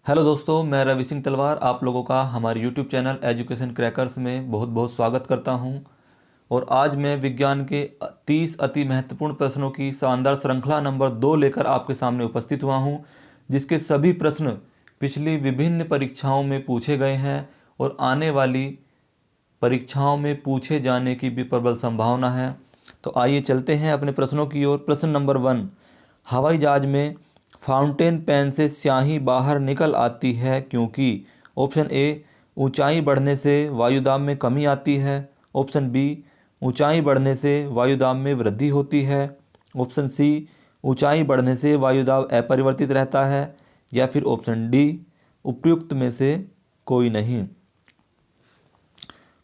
Hello दोस्तों, मैं रवि सिंह तलवार आप लोगों का हमारे यूट्यूब चैनल एजुकेशन क्रैकर्स में बहुत बहुत स्वागत करता हूं। और आज मैं विज्ञान के 30 अति महत्वपूर्ण प्रश्नों की शानदार श्रृंखला नंबर 2 लेकर आपके सामने उपस्थित हुआ हूं, जिसके सभी प्रश्न पिछली विभिन्न परीक्षाओं में पूछे गए हैं और आने वाली परीक्षाओं में पूछे जाने की भी प्रबल संभावना है। तो आइए चलते हैं अपने प्रश्नों की ओर। प्रश्न नंबर 1, हवाई जहाज में फाउंटेन पेन से स्याही बाहर निकल आती है क्योंकि ऑप्शन ए, ऊंचाई बढ़ने से वायुदाब में कमी आती है। ऑप्शन बी, ऊंचाई बढ़ने से वायुदाब में वृद्धि होती है। ऑप्शन सी, ऊंचाई बढ़ने से वायुदाब अपरिवर्तित रहता है। या फिर ऑप्शन डी, उपयुक्त में से कोई नहीं।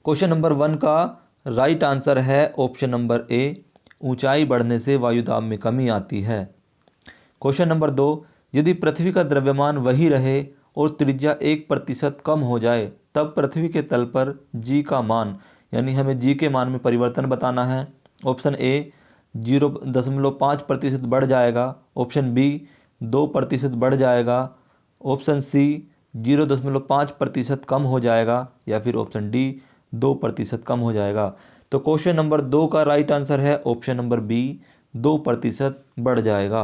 क्वेश्चन नंबर 1 का राइट आंसर है ऑप्शन नंबर ए, ऊंचाई बढ़ने से वायुदाब में कमी आती है। क्वेश्चन नंबर 2, यदि पृथ्वी का द्रव्यमान वही रहे और त्रिज्या 1% कम हो जाए तब पृथ्वी के तल पर जी का मान, यानी हमें जी के मान में परिवर्तन बताना है। ऑप्शन ए 0.5% बढ़ जाएगा। ऑप्शन बी 2% बढ़ जाएगा। ऑप्शन सी 0.5% कम हो जाएगा। या फिर ऑप्शन डी 2% कम हो जाएगा। तो क्वेश्चन नंबर 2 का राइट आंसर है ऑप्शन नंबर बी, 2% बढ़ जाएगा।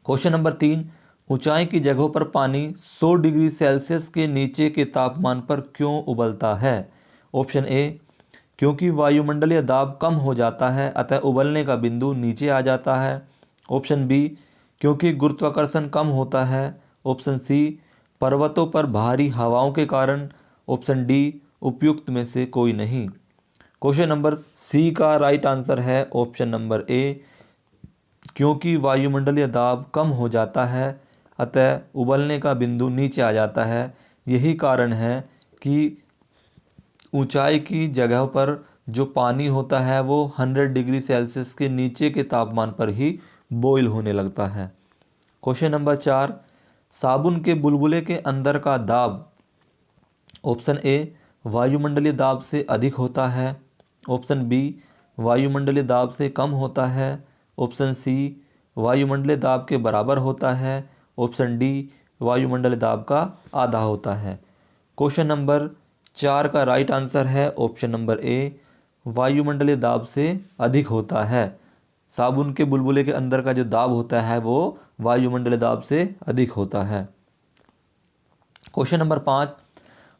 क्वेश्चन नंबर 3, ऊंचाई की जगहों पर पानी 100 डिग्री सेल्सियस के नीचे के तापमान पर क्यों उबलता है। ऑप्शन ए, क्योंकि वायुमंडलीय दाब कम हो जाता है अतः उबलने का बिंदु नीचे आ जाता है। ऑप्शन बी, क्योंकि गुरुत्वाकर्षण कम होता है। ऑप्शन सी, पर्वतों पर भारी हवाओं के कारण। ऑप्शन डी, उपयुक्त में से कोई नहीं। क्वेश्चन नंबर सी का राइट आंसर है ऑप्शन नंबर ए, क्योंकि वायुमंडलीय दाब कम हो जाता है अतः उबलने का बिंदु नीचे आ जाता है। यही कारण है कि ऊंचाई की जगह पर जो पानी होता है वो 100 डिग्री सेल्सियस के नीचे के तापमान पर ही बॉईल होने लगता है। क्वेश्चन नंबर 4, साबुन के बुलबुले के अंदर का दाब ऑप्शन ए, वायुमंडलीय दाब से अधिक होता है। ऑप्शन बी, वायुमंडलीय दाब से कम होता है। ऑप्शन सी, वायुमंडलीय दाब के बराबर होता है। ऑप्शन डी, वायुमंडलीय दाब का आधा होता है। क्वेश्चन नंबर 4 का राइट आंसर है ऑप्शन नंबर ए, वायुमंडलीय दाब से अधिक होता है। साबुन के बुलबुले के अंदर का जो दाब होता है वो वायुमंडलीय दाब से अधिक होता है। क्वेश्चन नंबर 5,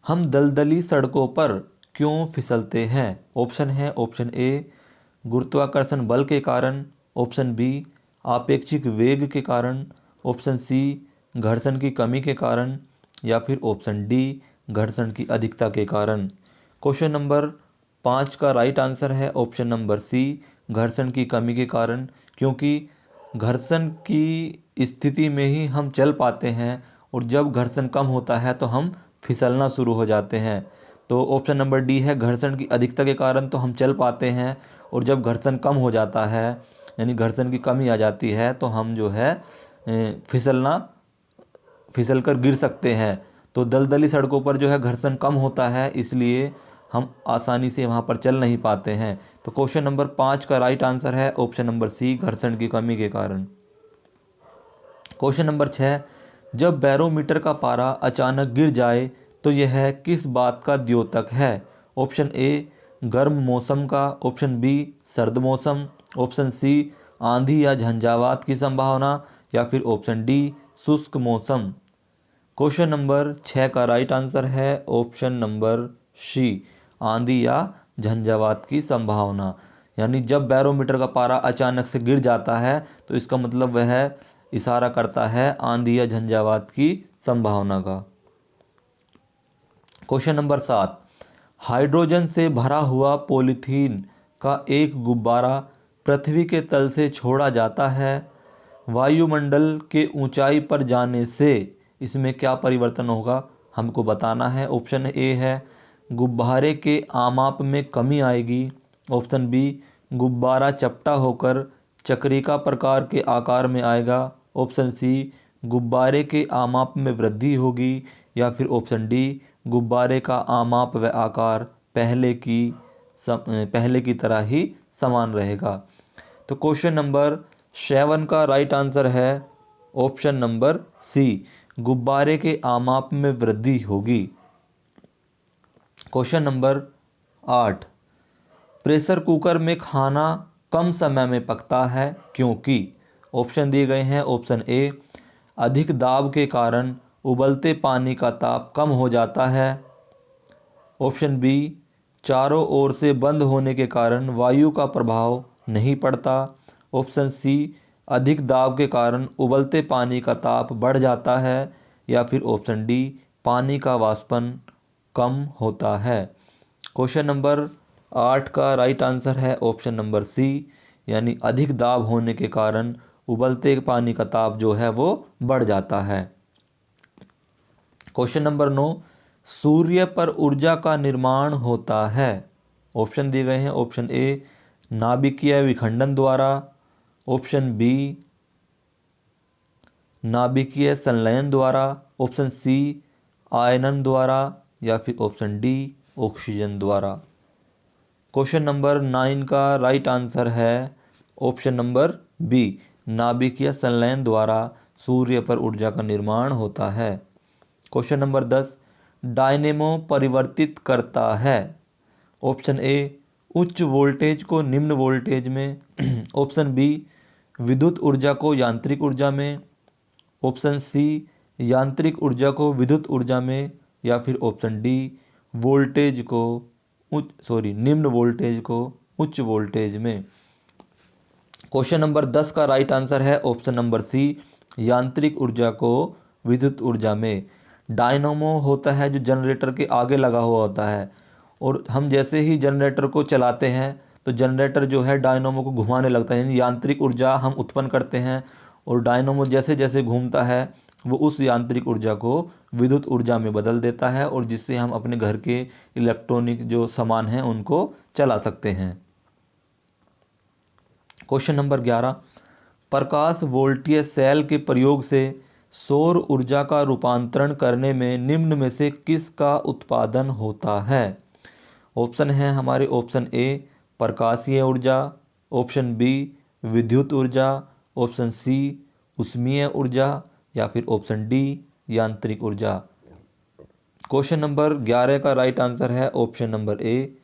हम दलदली सड़कों पर क्यों फिसलते हैं। ऑप्शन है ऑप्शन ए, गुरुत्वाकर्षण बल के कारण। ऑप्शन बी, आपेक्षिक वेग के कारण। ऑप्शन सी, घर्षण की कमी के कारण। या फिर ऑप्शन डी, घर्षण की अधिकता के कारण। क्वेश्चन नंबर 5 का राइट आंसर है ऑप्शन नंबर सी, घर्षण की कमी के कारण। क्योंकि घर्षण की स्थिति में ही हम चल पाते हैं और जब घर्षण कम होता है तो हम फिसलना शुरू हो जाते हैं। तो ऑप्शन नंबर डी है, घर्षण की अधिकता के कारण तो हम चल पाते हैं और जब घर्षण कम हो जाता है यानी घर्षण की कमी आ जाती है तो हम जो है फिसल कर गिर सकते हैं। तो दलदली सड़कों पर जो है घर्षण कम होता है, इसलिए हम आसानी से वहाँ पर चल नहीं पाते हैं। तो क्वेश्चन नंबर 5 का राइट आंसर है ऑप्शन नंबर सी, घर्षण की कमी के कारण। क्वेश्चन नंबर 6, जब बैरोमीटर का पारा अचानक गिर जाए तो यह किस बात का द्योतक है। ऑप्शन ए, गर्म मौसम का। ऑप्शन बी, सर्द मौसम। ऑप्शन सी, आंधी या झंझावात की संभावना। या फिर ऑप्शन डी, शुष्क मौसम। क्वेश्चन नंबर 6 का राइट आंसर है ऑप्शन नंबर सी, आंधी या झंझावात की संभावना। यानी जब बैरोमीटर का पारा अचानक से गिर जाता है तो इसका मतलब वह इशारा करता है आंधी या झंझावात की संभावना का। क्वेश्चन नंबर 7, हाइड्रोजन से भरा हुआ पॉलीथीन का एक गुब्बारा पृथ्वी के तल से छोड़ा जाता है। वायुमंडल के ऊंचाई पर जाने से इसमें क्या परिवर्तन होगा हमको बताना है। ऑप्शन ए है, गुब्बारे के आमाप में कमी आएगी। ऑप्शन बी, गुब्बारा चपटा होकर चक्रिका प्रकार के आकार में आएगा। ऑप्शन सी, गुब्बारे के आमाप में वृद्धि होगी। या फिर ऑप्शन डी, गुब्बारे का आमाप व आकार पहले की तरह ही समान रहेगा। तो क्वेश्चन नंबर 7 का राइट आंसर है ऑप्शन नंबर सी, गुब्बारे के आमाप में वृद्धि होगी। क्वेश्चन नंबर 8, प्रेशर कुकर में खाना कम समय में पकता है क्योंकि। ऑप्शन दिए गए हैं। ऑप्शन ए, अधिक दाब के कारण उबलते पानी का ताप कम हो जाता है। ऑप्शन बी, चारों ओर से बंद होने के कारण वायु का प्रभाव नहीं पड़ता। ऑप्शन सी, अधिक दाब के कारण उबलते पानी का ताप बढ़ जाता है। या फिर ऑप्शन डी, पानी का वाष्पन कम होता है। क्वेश्चन नंबर 8 का राइट आंसर है ऑप्शन नंबर सी, यानी अधिक दाब होने के कारण उबलते पानी का ताप जो है वो बढ़ जाता है। क्वेश्चन नंबर 9, सूर्य पर ऊर्जा का निर्माण होता है। ऑप्शन दिए गए हैं। ऑप्शन ए, नाभिकीय विखंडन द्वारा। ऑप्शन बी, नाभिकीय संलयन द्वारा। ऑप्शन सी, आयनन द्वारा। या फिर ऑप्शन डी, ऑक्सीजन द्वारा। क्वेश्चन नंबर 9 का राइट आंसर है ऑप्शन नंबर बी, नाभिकीय संलयन द्वारा सूर्य पर ऊर्जा का निर्माण होता है। क्वेश्चन नंबर 10, डायनेमो परिवर्तित करता है। ऑप्शन ए, उच्च वोल्टेज को निम्न वोल्टेज में। ऑप्शन बी, विद्युत ऊर्जा को यांत्रिक ऊर्जा में। ऑप्शन सी, यांत्रिक ऊर्जा को विद्युत ऊर्जा में। या फिर ऑप्शन डी, वोल्टेज को निम्न वोल्टेज को उच्च वोल्टेज में। क्वेश्चन नंबर 10 का राइट आंसर है ऑप्शन नंबर सी, यांत्रिक ऊर्जा को विद्युत ऊर्जा में। डायनामो होता है जो जनरेटर के आगे लगा हुआ होता है, और हम जैसे ही जनरेटर को चलाते हैं तो जनरेटर जो है डायनामो को घुमाने लगता है, यानी यांत्रिक ऊर्जा हम उत्पन्न करते हैं, और डायनामो जैसे जैसे घूमता है वो उस यांत्रिक ऊर्जा को विद्युत ऊर्जा में बदल देता है, और जिससे हम अपने घर के इलेक्ट्रॉनिक जो सामान हैं उनको चला सकते हैं। क्वेश्चन नंबर 11, प्रकाश वोल्टीय सेल के प्रयोग से सौर ऊर्जा का रूपांतरण करने में निम्न में से किसका उत्पादन होता है। ऑप्शन है हमारे ऑप्शन ए, प्रकाशीय ऊर्जा। ऑप्शन बी, विद्युत ऊर्जा। ऑप्शन सी, उष्मीय ऊर्जा। या फिर ऑप्शन डी, यांत्रिक ऊर्जा। क्वेश्चन नंबर 11 का राइट आंसर है ऑप्शन नंबर ए,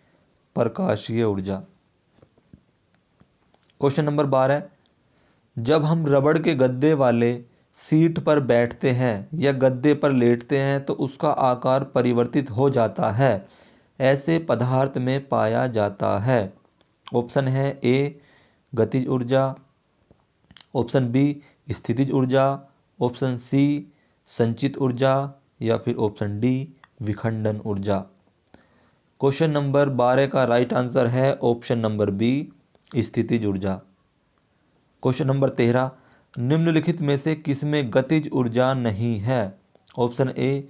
प्रकाशीय ऊर्जा। क्वेश्चन नंबर 12, जब हम रबड़ के गद्दे वाले सीट पर बैठते हैं या गद्दे पर लेटते हैं तो उसका आकार परिवर्तित हो जाता है, ऐसे पदार्थ में पाया जाता है। ऑप्शन है ए, गतिज ऊर्जा। ऑप्शन बी, स्थितिज ऊर्जा। ऑप्शन सी, संचित ऊर्जा। या फिर ऑप्शन डी, विखंडन ऊर्जा। क्वेश्चन नंबर 12 का राइट आंसर है ऑप्शन नंबर बी, स्थितिज ऊर्जा। क्वेश्चन नंबर 13, निम्नलिखित में से किसमें गतिज ऊर्जा नहीं है। ऑप्शन ए,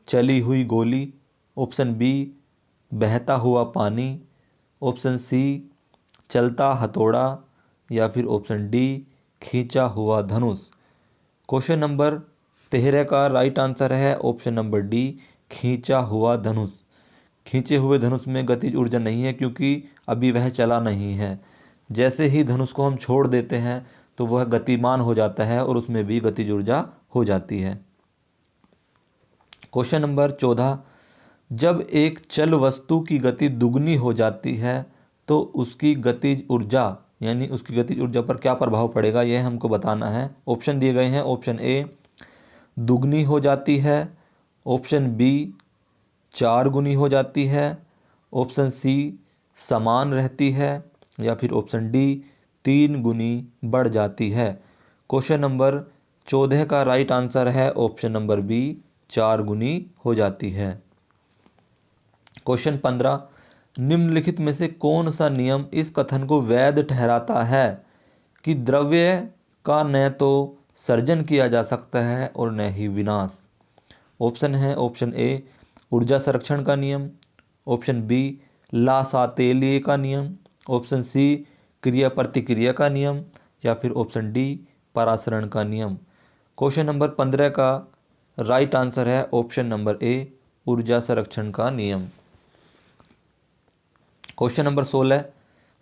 चली हुई गोली। ऑप्शन बी, बहता हुआ पानी। ऑप्शन सी, चलता हथौड़ा। या फिर ऑप्शन डी, खींचा हुआ धनुष। क्वेश्चन नंबर 13 का राइट आंसर है ऑप्शन नंबर डी, खींचा हुआ धनुष। खींचे हुए धनुष में गतिज ऊर्जा नहीं है क्योंकि अभी वह चला नहीं है। जैसे ही धनुष को हम छोड़ देते हैं तो वह गतिमान हो जाता है और उसमें भी गतिज ऊर्जा हो जाती है। क्वेश्चन नंबर 14, जब एक चल वस्तु की गति दुगनी हो जाती है तो उसकी गतिज ऊर्जा यानी उसकी गतिज ऊर्जा पर क्या प्रभाव पड़ेगा, यह हमको बताना है। ऑप्शन दिए गए हैं। ऑप्शन ए, दुगनी हो जाती है। ऑप्शन बी, 4 गुनी हो जाती है। ऑप्शन सी, समान रहती है। या फिर ऑप्शन डी, 3 गुनी बढ़ जाती है। क्वेश्चन नंबर 14 का राइट आंसर है ऑप्शन नंबर बी, 4 गुनी हो जाती है। क्वेश्चन 15, निम्नलिखित में से कौन सा नियम इस कथन को वैध ठहराता है कि द्रव्य का न तो सर्जन किया जा सकता है और न ही विनाश। ऑप्शन है। ऑप्शन ए, ऊर्जा संरक्षण का नियम। ऑप्शन बी, लासातेलिए का नियम। ऑप्शन सी, क्रिया प्रतिक्रिया का नियम। या फिर ऑप्शन डी, परासरण का नियम। क्वेश्चन नंबर 15 का राइट आंसर है ऑप्शन नंबर ए, ऊर्जा संरक्षण का नियम। क्वेश्चन नंबर 16,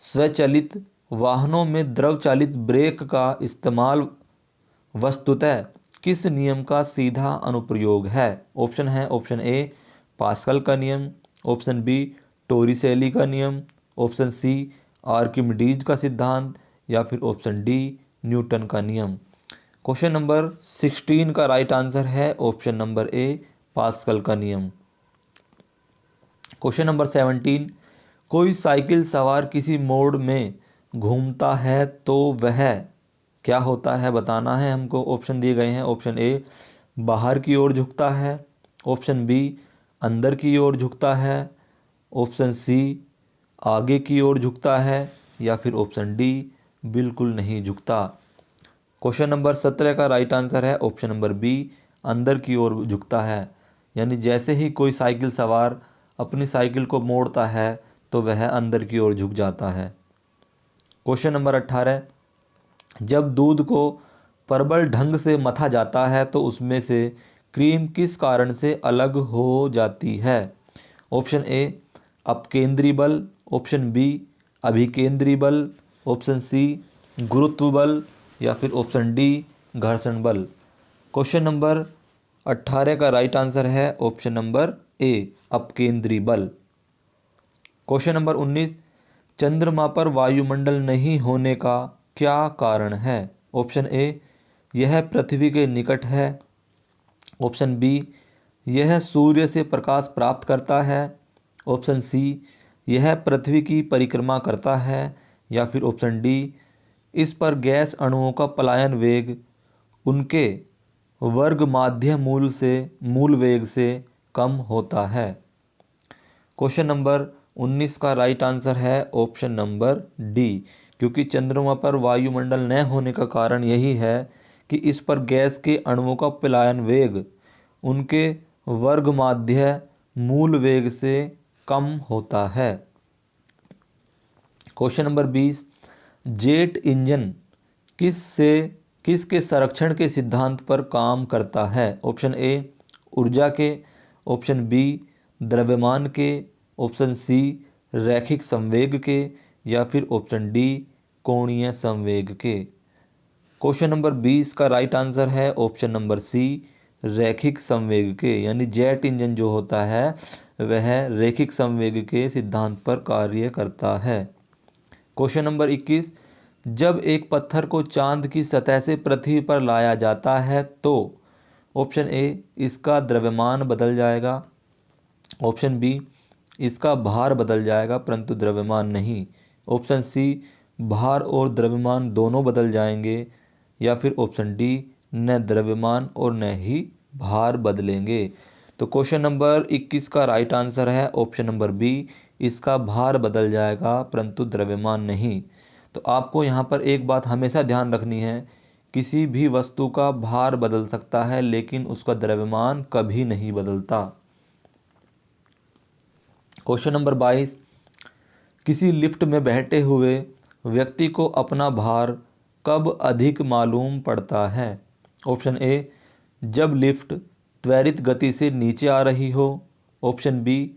स्वचालित वाहनों में द्रव चालित ब्रेक का इस्तेमाल वस्तुतः किस नियम का सीधा अनुप्रयोग है? ऑप्शन है ऑप्शन ए पास्कल का नियम, ऑप्शन बी टोरिसेली का नियम, ऑप्शन सी आर्किमिडीज का सिद्धांत, या फिर ऑप्शन डी न्यूटन का नियम। क्वेश्चन नंबर 16 का राइट आंसर है ऑप्शन नंबर ए पास्कल का नियम। क्वेश्चन नंबर 17, कोई साइकिल सवार किसी मोड़ में घूमता है तो वह क्या होता है बताना है हमको। ऑप्शन दिए गए हैं, ऑप्शन ए बाहर की ओर झुकता है, ऑप्शन बी अंदर की ओर झुकता है, ऑप्शन सी आगे की ओर झुकता है, या फिर ऑप्शन डी बिल्कुल नहीं झुकता। क्वेश्चन नंबर 17 का राइट आंसर है ऑप्शन नंबर बी अंदर की ओर झुकता है। यानी जैसे ही कोई साइकिल सवार अपनी साइकिल को मोड़ता है तो वह अंदर की ओर झुक जाता है। क्वेश्चन नंबर 18, जब दूध को प्रबल ढंग से मथा जाता है तो उसमें से क्रीम किस कारण से अलग हो जाती है? ऑप्शन ए अपकेंद्री बल, ऑप्शन बी अभिकेंद्री बल, ऑप्शन सी गुरुत्व बल, या फिर ऑप्शन डी घर्षण बल। क्वेश्चन नंबर 18 का राइट आंसर है ऑप्शन नंबर ए अपकेंद्री बल। क्वेश्चन नंबर 19, चंद्रमा पर वायुमंडल नहीं होने का क्या कारण है? ऑप्शन ए यह पृथ्वी के निकट है, ऑप्शन बी यह सूर्य से प्रकाश प्राप्त करता है, ऑप्शन सी यह पृथ्वी की परिक्रमा करता है, या फिर ऑप्शन डी इस पर गैस अणुओं का पलायन वेग उनके वर्ग माध्य मूल वेग से कम होता है। क्वेश्चन नंबर 19 का राइट आंसर है ऑप्शन नंबर डी, क्योंकि चंद्रमा पर वायुमंडल न होने का कारण यही है कि इस पर गैस के अणुओं का पलायन वेग उनके वर्ग माध्य मूल वेग से कम होता है। क्वेश्चन नंबर 20, जेट इंजन किसके संरक्षण के सिद्धांत पर काम करता है? ऑप्शन ए ऊर्जा के, ऑप्शन बी द्रव्यमान के, ऑप्शन सी रैखिक संवेग के, या फिर ऑप्शन डी कोणीय संवेग के। क्वेश्चन नंबर 20 का राइट आंसर है ऑप्शन नंबर सी रैखिक संवेग के। यानी जेट इंजन जो होता है वह रैखिक संवेग के सिद्धांत पर कार्य करता है। क्वेश्चन नंबर 21, जब एक पत्थर को चांद की सतह से पृथ्वी पर लाया जाता है तो ऑप्शन ए इसका द्रव्यमान बदल जाएगा, ऑप्शन बी इसका भार बदल जाएगा परंतु द्रव्यमान नहीं, ऑप्शन सी भार और द्रव्यमान दोनों बदल जाएंगे, या फिर ऑप्शन डी न द्रव्यमान और न ही भार बदलेंगे। तो क्वेश्चन नंबर 21 का राइट आंसर है ऑप्शन नंबर बी इसका भार बदल जाएगा परंतु द्रव्यमान नहीं। तो आपको यहाँ पर एक बात हमेशा ध्यान रखनी है, किसी भी वस्तु का भार बदल सकता है लेकिन उसका द्रव्यमान कभी नहीं बदलता। क्वेश्चन नंबर 22, किसी लिफ्ट में बैठे हुए व्यक्ति को अपना भार कब अधिक मालूम पड़ता है? ऑप्शन ए जब लिफ्ट त्वरित गति से नीचे आ रही हो, ऑप्शन बी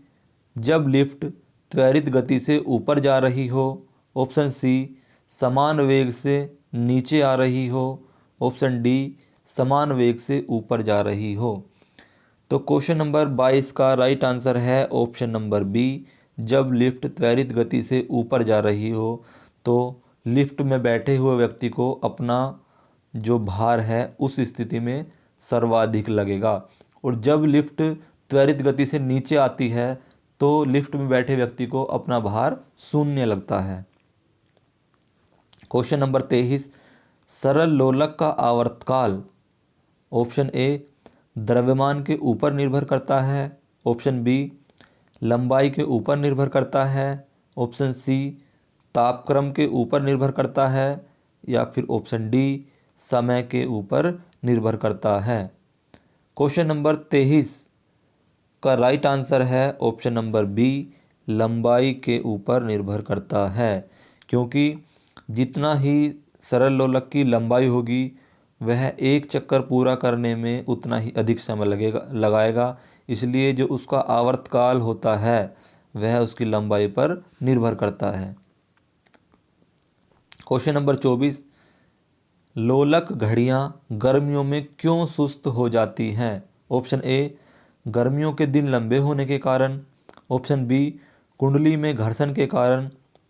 जब लिफ्ट त्वरित गति से ऊपर जा रही हो, ऑप्शन सी समान वेग से नीचे आ रही हो, ऑप्शन डी समान वेग से ऊपर जा रही हो। तो क्वेश्चन नंबर 22 का राइट आंसर है ऑप्शन नंबर बी जब लिफ्ट त्वरित गति से ऊपर जा रही हो तो लिफ्ट में बैठे हुए व्यक्ति को अपना जो भार है उस स्थिति में सर्वाधिक लगेगा, और जब लिफ्ट त्वरित गति से नीचे आती है तो लिफ्ट में बैठे व्यक्ति को अपना भार शून्य लगता है। क्वेश्चन नंबर 23, सरल लोलक का आवर्तकाल ऑप्शन ए द्रव्यमान के ऊपर निर्भर करता है, ऑप्शन बी लंबाई के ऊपर निर्भर करता है, ऑप्शन सी तापक्रम के ऊपर निर्भर करता है, या फिर ऑप्शन डी समय के ऊपर निर्भर करता है। क्वेश्चन नंबर 23 का राइट आंसर है ऑप्शन नंबर बी लंबाई के ऊपर निर्भर करता है, क्योंकि जितना ही सरल लोलक की लंबाई होगी वह एक चक्कर पूरा करने में उतना ही अधिक समय लगाएगा, इसलिए जो उसका आवर्तकाल होता है वह उसकी लंबाई पर निर्भर करता है। क्वेश्चन नंबर 24, लोलक घड़ियाँ गर्मियों में क्यों सुस्त हो जाती हैं? ऑप्शन ए, गर्मियों के दिन लंबे होने के कारण। ऑप्शन बी, कुंडली में घर्षण के कारण।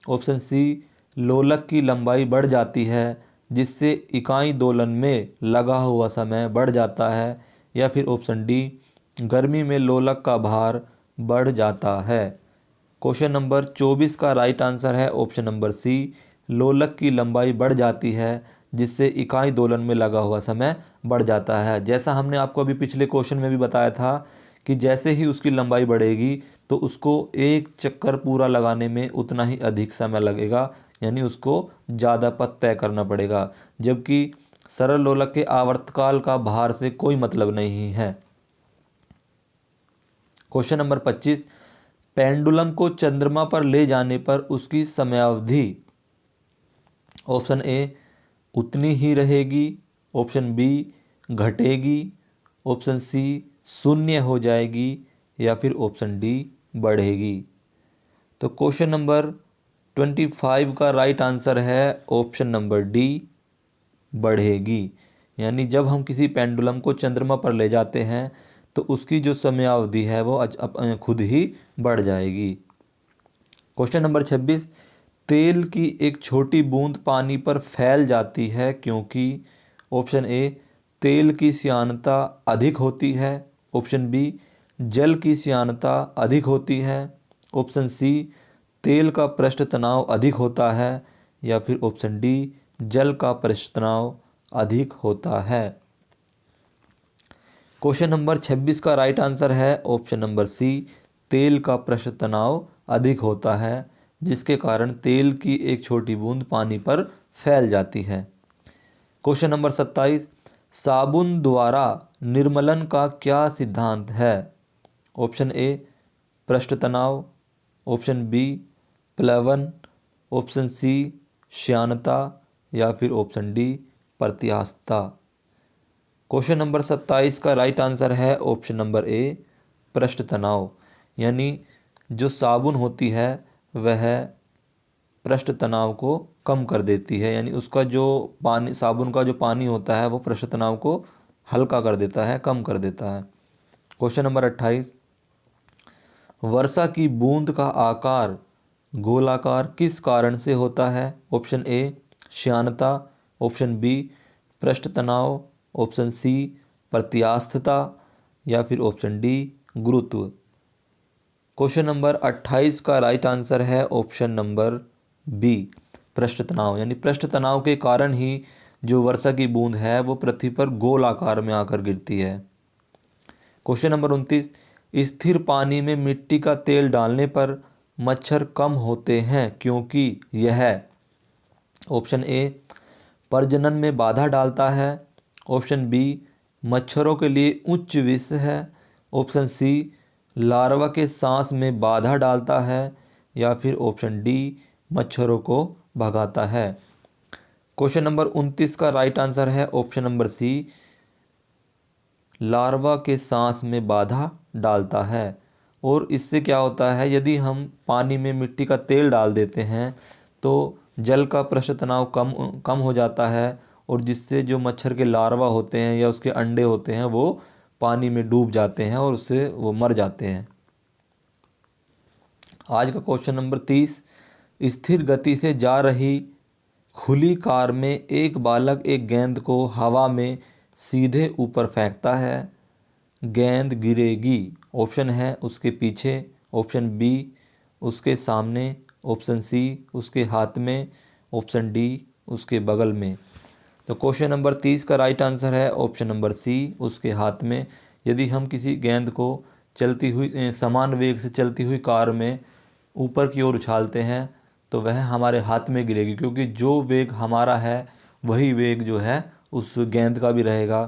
ऑप्शन सी, लोलक की लंबाई बढ़ जाती है जिससे इकाई दोलन में लगा हुआ समय बढ़ जाता है। या फिर ऑप्शन डी, गर्मी में लोलक का भार बढ़ जाता है। क्वेश्चन नंबर 24 का राइट आंसर है ऑप्शन नंबर सी, लोलक की लंबाई बढ़ जाती है जिससे इकाई दोलन में लगा हुआ समय बढ़ जाता है। जैसा हमने आपको अभी पिछले क्वेश्चन में भी बताया था कि जैसे ही उसकी लंबाई बढ़ेगी तो उसको एक चक्कर पूरा लगाने में उतना ही अधिक समय लगेगा, यानी उसको ज़्यादा पथ तय करना पड़ेगा, जबकि सरल लोलक के आवर्तकाल का भार से कोई मतलब नहीं है। क्वेश्चन नंबर 25, पेंडुलम को चंद्रमा पर ले जाने पर उसकी समयावधि ऑप्शन ए, उतनी ही रहेगी। ऑप्शन बी, घटेगी। ऑप्शन सी, शून्य हो जाएगी। या फिर ऑप्शन डी, बढ़ेगी। तो क्वेश्चन नंबर 25 का राइट आंसर है ऑप्शन नंबर डी, बढ़ेगी। यानी जब हम किसी पेंडुलम को चंद्रमा पर ले जाते हैं तो उसकी जो समयावधि है वो खुद ही बढ़ जाएगी। क्वेश्चन नंबर 26, तेल की एक छोटी बूंद पानी पर फैल जाती है क्योंकि। ऑप्शन ए, तेल की श्यानता अधिक होती है। ऑप्शन बी, जल की श्यानता अधिक होती है। ऑप्शन सी, तेल का पृष्ठ तनाव अधिक होता है। या फिर ऑप्शन डी, जल का पृष्ठ तनाव अधिक होता है। क्वेश्चन नंबर 26 का राइट आंसर है ऑप्शन नंबर सी, तेल का पृष्ठ तनाव अधिक होता है जिसके कारण तेल की एक छोटी बूंद पानी पर फैल जाती है। क्वेश्चन नंबर 27, साबुन द्वारा निर्मलन का क्या सिद्धांत है? ऑप्शन ए, पृष्ठ तनाव। ऑप्शन बी, प्लवन। ऑप्शन सी, श्यानता। या फिर ऑप्शन डी, प्रत्यास्थता। क्वेश्चन नंबर 27 का राइट आंसर है ऑप्शन नंबर ए, पृष्ठ तनाव। यानी जो साबुन होती है वह पृष्ठ तनाव को कम कर देती है, यानी उसका जो पानी, साबुन का जो पानी होता है वो पृष्ठ तनाव को हल्का कर देता है, कम कर देता है। क्वेश्चन नंबर 28, वर्षा की बूंद का आकार गोलाकार किस कारण से होता है? ऑप्शन ए, श्यानता। ऑप्शन बी, पृष्ठ तनाव। ऑप्शन सी, प्रत्यास्थता। या फिर ऑप्शन डी, गुरुत्व। क्वेश्चन नंबर 28 का राइट आंसर है ऑप्शन नंबर बी, पृष्ठ तनाव। यानी पृष्ठ तनाव के कारण ही जो वर्षा की बूंद है वो पृथ्वी पर गोल आकार में आकर गिरती है। क्वेश्चन नंबर 29, स्थिर पानी में मिट्टी का तेल डालने पर मच्छर कम होते हैं क्योंकि यह। ऑप्शन ए, प्रजनन में बाधा डालता है। ऑप्शन बी, मच्छरों के लिए उच्च विष है। ऑप्शन सी, लार्वा के सांस में बाधा डालता है। या फिर ऑप्शन डी, मच्छरों को भगाता है। क्वेश्चन नंबर 29 का राइट आंसर है ऑप्शन नंबर सी, लार्वा के सांस में बाधा डालता है। और इससे क्या होता है, यदि हम पानी में मिट्टी का तेल डाल देते हैं तो जल का पृष्ठ तनाव कम हो जाता है और जिससे जो मच्छर के लार्वा होते हैं या उसके अंडे होते हैं वो पानी में डूब जाते हैं और उससे वो मर जाते हैं। आज का क्वेश्चन नंबर 30, स्थिर गति से जा रही खुली कार में एक बालक एक गेंद को हवा में सीधे ऊपर फेंकता है, गेंद गिरेगी। ऑप्शन है उसके पीछे। ऑप्शन बी, उसके सामने। ऑप्शन सी, उसके हाथ में। ऑप्शन डी, उसके बगल में। तो क्वेश्चन नंबर 30 का राइट आंसर है ऑप्शन नंबर सी, उसके हाथ में। यदि हम किसी गेंद को चलती हुई समान वेग से चलती हुई कार में ऊपर की ओर उछालते हैं तो वह हमारे हाथ में गिरेगी, क्योंकि जो वेग हमारा है वही वेग जो है उस गेंद का भी रहेगा।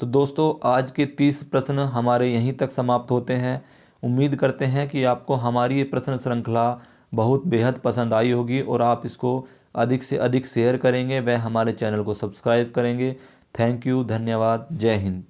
तो दोस्तों, आज के 30 प्रश्न हमारे यहीं तक समाप्त होते हैं। उम्मीद करते हैं कि आपको हमारी ये प्रश्न श्रृंखला बहुत बेहद पसंद आई होगी और आप इसको अधिक से अधिक शेयर करेंगे, वह हमारे चैनल को सब्सक्राइब करेंगे। थैंक यू, धन्यवाद, जय हिंद।